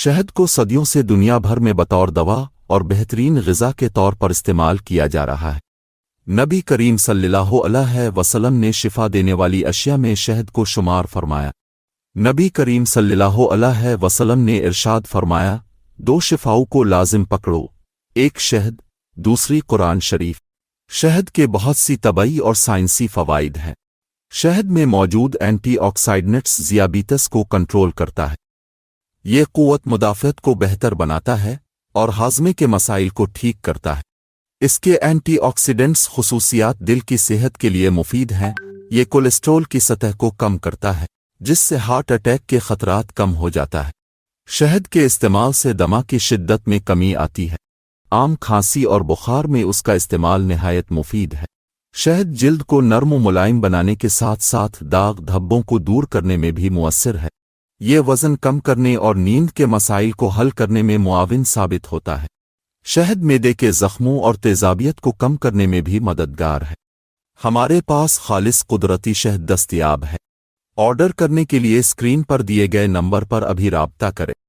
شہد کو صدیوں سے دنیا بھر میں بطور دوا اور بہترین غذا کے طور پر استعمال کیا جا رہا ہے۔ نبی کریم صلی اللہ علیہ وسلم نے شفا دینے والی اشیاء میں شہد کو شمار فرمایا۔ نبی کریم صلی اللہ علیہ وسلم نے ارشاد فرمایا، دو شفاؤں کو لازم پکڑو، ایک شہد، دوسری قرآن شریف۔ شہد کے بہت سی طبعی اور سائنسی فوائد ہیں۔ شہد میں موجود اینٹی آکسائڈنٹس ذیابیطس کو کنٹرول کرتا ہے۔ یہ قوت مدافعت کو بہتر بناتا ہے اور ہاضمے کے مسائل کو ٹھیک کرتا ہے۔ اس کے اینٹی آکسیڈنٹس خصوصیات دل کی صحت کے لیے مفید ہیں۔ یہ کولیسٹرول کی سطح کو کم کرتا ہے، جس سے ہارٹ اٹیک کے خطرات کم ہو جاتا ہے۔ شہد کے استعمال سے دمہ کی شدت میں کمی آتی ہے۔ عام کھانسی اور بخار میں اس کا استعمال نہایت مفید ہے۔ شہد جلد کو نرم و ملائم بنانے کے ساتھ ساتھ داغ دھبوں کو دور کرنے میں بھی مؤثر ہے۔ یہ وزن کم کرنے اور نیند کے مسائل کو حل کرنے میں معاون ثابت ہوتا ہے۔ شہد معدے کے زخموں اور تیزابیت کو کم کرنے میں بھی مددگار ہے۔ ہمارے پاس خالص قدرتی شہد دستیاب ہے۔ آرڈر کرنے کے لیے اسکرین پر دیے گئے نمبر پر ابھی رابطہ کریں۔